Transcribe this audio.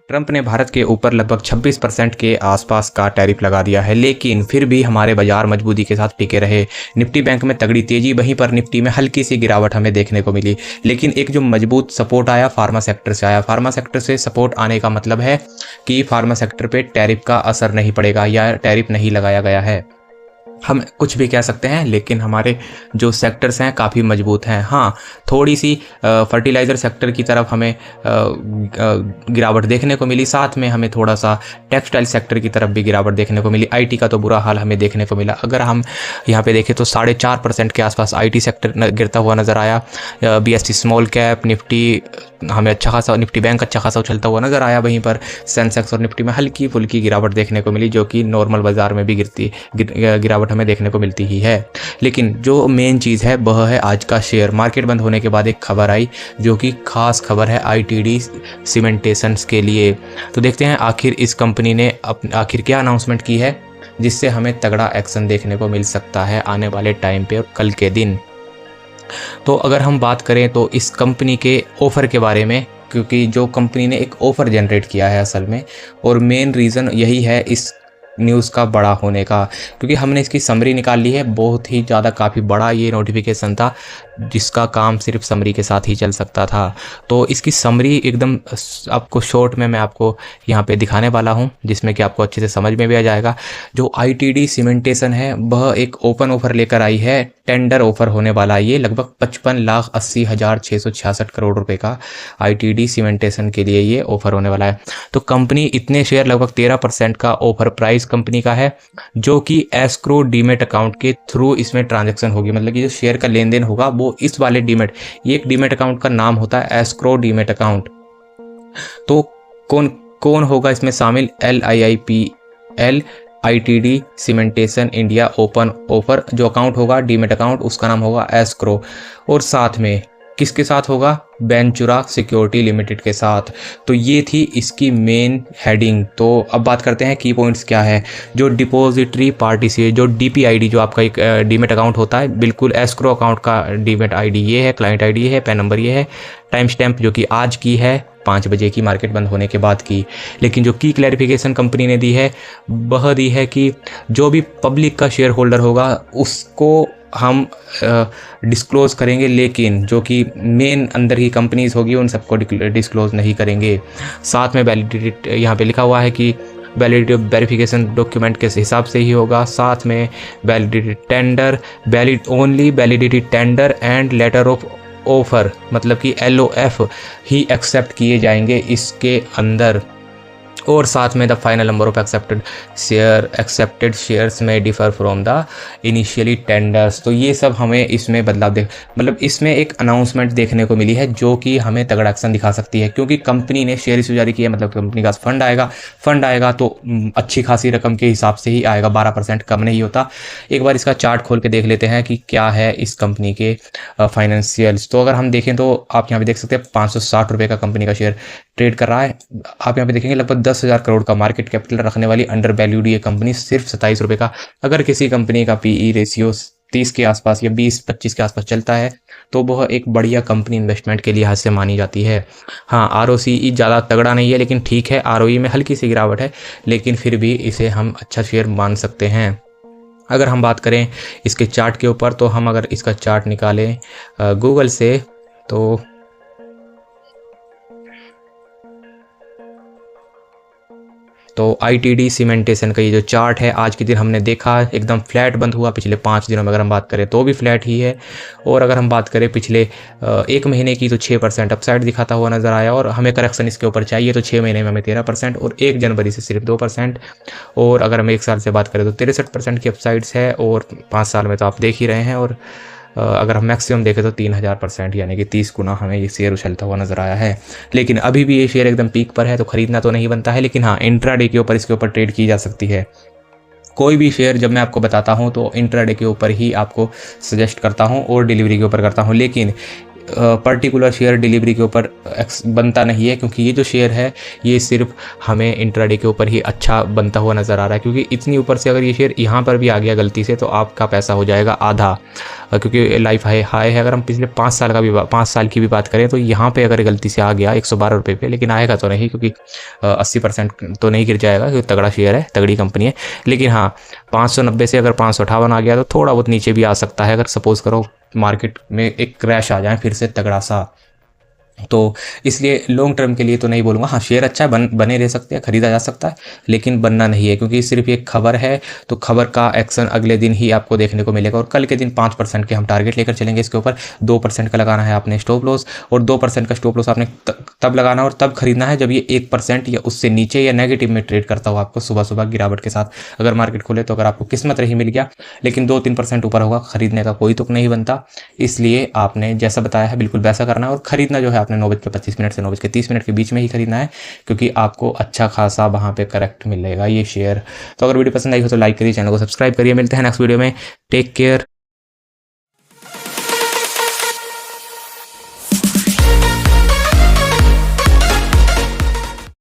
Trump ने भारत के ऊपर लगभग 26% के आसपास का टैरिफ लगा दिया है, लेकिन फिर भी हमारे बाजार मजबूती के साथ टिके रहे। निफ्टी बैंक में तगड़ी तेजी, वहीं पर निफ्टी में हल्की सी गिरावट हमें देखने को मिली, लेकिन एक जो मजबूत सपोर्ट आया फार्मा सेक्टर से आया। फार्मा सेक्टर से सपोर्ट आने का मतलब है कि फार्मा सेक्टर पे टैरिफ का असर नहीं पड़ेगा या टैरिफ नहीं लगाया गया है। हम कुछ भी कह सकते हैं, लेकिन हमारे जो सेक्टर्स हैं काफ़ी मजबूत हैं। हाँ, थोड़ी सी फर्टिलाइज़र सेक्टर की तरफ हमें गिरावट देखने को मिली, साथ में हमें थोड़ा सा टेक्सटाइल सेक्टर की तरफ भी गिरावट देखने को मिली। आईटी का तो बुरा हाल हमें देखने को मिला। अगर हम यहाँ पे देखें तो 4.5% के आसपास आईटी सेक्टर गिरता हुआ नज़र आया। बीएसटी स्मॉल कैप, निफ्टी हमें अच्छा खासा, निफ्टी बैंक अच्छा खासा उछलता हुआ नज़र आया। वहीं पर सेंसेक्स और निफ्टी में हल्की फुल्की गिरावट देखने को मिली, जो कि नॉर्मल बाज़ार में भी गिरावट हमें देखने को मिलती ही है। लेकिन जो मेन चीज़ है वह है आज का शेयर मार्केट बंद होने के बाद एक खबर आई, जो कि खास खबर है आईटीडी सीमेंटेशंस के लिए। तो देखते हैं आखिर इस कंपनी ने आखिर क्या अनाउंसमेंट की है, जिससे हमें तगड़ा एक्शन देखने को मिल सकता है आने वाले टाइम पे और कल के दिन। तो अगर हम बात करें तो इस कंपनी के ऑफ़र के बारे में, क्योंकि जो कंपनी ने एक ऑफ़र जनरेट किया है असल में, और मेन रीज़न यही है इस न्यूज़ का बड़ा होने का, क्योंकि हमने इसकी समरी निकाल ली है। बहुत ही ज़्यादा काफ़ी बड़ा ये नोटिफिकेशन था, जिसका काम सिर्फ समरी के साथ ही चल सकता था। तो इसकी समरी एकदम आपको शॉर्ट में मैं आपको यहाँ पे दिखाने वाला हूँ, जिसमें कि आपको अच्छे से समझ में भी आ जाएगा। जो आईटीडी सीमेंटेशन है वह एक ओपन ऑफर लेकर आई है, टेंडर ऑफर होने वाला है। ये लगभग 55,80,666 करोड़ रुपए का आईटीडी सीमेंटेशन के लिए ये ऑफर होने वाला है। तो कंपनी इतने शेयर, लगभग 13% का ऑफर प्राइस कंपनी का है, जो कि एस्क्रो डीमेट अकाउंट के थ्रू इसमें ट्रांजैक्शन होगी। मतलब कि जो शेयर का लेन देन होगा वो इस वाले डीमेट, ये एक डीमेट अकाउंट का नाम होता है एस्क्रो डीमेट अकाउंट। तो कौन कौन होगा इसमें शामिल? LIIPL ITD cementation India open offer जो अकाउंट होगा, डीमेट अकाउंट, उसका नाम होगा एस्क्रो। और साथ में किसके साथ होगा? वेंचुरा सिक्योरिटी लिमिटेड के साथ। तो ये थी इसकी मेन हेडिंग। तो अब बात करते हैं की पॉइंट्स क्या है। जो डिपॉजिटरी पार्टी से जो DPID, जो आपका एक डीमेट अकाउंट होता है, बिल्कुल एस्क्रो अकाउंट का डीमेट ID ये है, क्लाइंट ID ये है, पैन नंबर ये है, टाइम स्टैम्प जो कि आज की है 5 बजे की, मार्केट बंद होने के बाद की। लेकिन जो की क्लैरिफिकेशन कंपनी ने दी है वह दी है कि जो भी पब्लिक का शेयर होल्डर होगा उसको हम डिस्क्लोज करेंगे, लेकिन जो कि मेन अंदर की कंपनीज होगी उन सबको डिस्क्लोज नहीं करेंगे। साथ में वैलिडिटी यहाँ पे लिखा हुआ है कि वैलिडिटी ऑफ वेरिफिकेशन डॉक्यूमेंट के हिसाब से ही होगा। साथ में validity tender, only validity tender and later of offer, मतलब कि LOF ही एक्सेप्ट किए जाएंगे इसके अंदर। और साथ में the final number of accepted shares may differ from the initially tenders. तो ये सब हमें इसमें बदलाव मतलब इसमें एक अनाउंसमेंट देखने को मिली है, जो कि हमें तगड़ा एक्शन दिखा सकती है, क्योंकि कंपनी ने शेयर इशू जारी किया, मतलब कंपनी का फंड आएगा तो अच्छी खासी रकम के हिसाब से ही आएगा, 12% कम नहीं होता। एक बार इसका चार्ट खोल के देख लेते हैं कि क्या है इस कंपनी के फाइनेंशियल्स। तो अगर हम देखें तो आप यहाँ पे देख सकते हैं 560 रुपये का कंपनी का शेयर ट्रेड कर रहा है। आप यहाँ पे देखेंगे लगभग 10,000 करोड़ का मार्केट कैपिटल रखने वाली अंडर वैल्यूड ये कंपनी सिर्फ 27 रुपये का। अगर किसी कंपनी का PE रेशियो 30 के आसपास या 20-25 के आसपास चलता है तो वह एक बढ़िया कंपनी इन्वेस्टमेंट के लिहाज से मानी जाती है। हाँ, ROCE ज़्यादा तगड़ा नहीं है, लेकिन ठीक है, ROE में हल्की सी गिरावट है, लेकिन फिर भी इसे हम अच्छा शेयर मान सकते हैं। अगर हम बात करें इसके चार्ट के ऊपर, तो हम अगर इसका चार्ट निकालें गूगल से, तो आईटीडी सीमेंटेशन का ये जो चार्ट है आज के दिन हमने देखा एकदम फ्लैट बंद हुआ। पिछले 5 दिनों में अगर हम बात करें तो भी फ्लैट ही है, और अगर हम बात करें पिछले 1 महीने की तो 6% अपसाइड दिखाता हुआ नज़र आया। और हमें करेक्शन इसके ऊपर चाहिए तो 6 महीने में हमें 13% और 1 जनवरी से सिर्फ 2%। और अगर हम 1 साल से बात करें तो 63% की अपसाइड्स है, और 5 साल में तो आप देख ही रहे हैं। और अगर हम मैक्सिमम देखें तो 3000% यानी कि 30 गुना हमें ये शेयर उछलता हुआ नज़र आया है। लेकिन अभी भी ये शेयर एकदम पीक पर है, तो ख़रीदना तो नहीं बनता है, लेकिन हाँ, इंट्राडे के ऊपर इसके ऊपर ट्रेड की जा सकती है। कोई भी शेयर जब मैं आपको बताता हूँ तो इंट्राडे के ऊपर ही आपको सजेस्ट करता हूँ और डिलीवरी के ऊपर करता हूँ। लेकिन पर्टिकुलर शेयर डिलीवरी के ऊपर बनता नहीं है, क्योंकि ये जो शेयर है ये सिर्फ हमें इंट्राडे के ऊपर ही अच्छा बनता हुआ नज़र आ रहा है। क्योंकि इतनी ऊपर से अगर ये शेयर यहाँ पर भी आ गया गलती से तो आपका पैसा हो जाएगा आधा, क्योंकि लाइफ हाई है। अगर हम पिछले 5 साल की भी बात करें तो यहाँ पे अगर गलती से आ गया 112 रुपये पे, लेकिन आएगा तो नहीं, क्योंकि 80% तो नहीं गिर जाएगा, क्योंकि तगड़ा शेयर है, तगड़ी कंपनी है। लेकिन हाँ, 590 से अगर 558 आ गया तो थोड़ा बहुत नीचे भी आ सकता है, अगर सपोज़ करो मार्केट में एक क्रैश आ जाए फिर से तगड़ा सा। तो इसलिए लॉन्ग टर्म के लिए तो नहीं बोलूँगा। हाँ, शेयर अच्छा है, बने रह सकते हैं, खरीदा जा सकता है, लेकिन बनना नहीं है, क्योंकि सिर्फ एक खबर है। तो खबर का एक्शन अगले दिन ही आपको देखने को मिलेगा, और कल के दिन 5% के हम टारगेट लेकर चलेंगे इसके ऊपर। 2% का लगाना है आपने स्टॉप लॉस, और 2% का स्टॉप लॉस आपने तब लगाना और तब खरीदना है जब ये 1% या उससे नीचे या नेगेटिव में ट्रेड करता हो आपको सुबह सुबह गिरावट के साथ अगर मार्केट खोले। तो अगर आपको किस्मत रही मिल गया, लेकिन 2-3% ऊपर होगा, खरीदने का कोई तुक नहीं बनता। इसलिए आपने जैसा बताया है बिल्कुल वैसा करना है, और खरीदना जो है आपने 9:25 से 9:30 के बीच में ही खरीदना है, क्योंकि आपको अच्छा खासा वहाँ पे करेक्ट मिलेगा ये शेयर। तो अगर वीडियो पसंद आई हो तो लाइक करिए, चैनल को सब्सक्राइब करिए। मिलते हैं नेक्स्ट वीडियो में। Take care.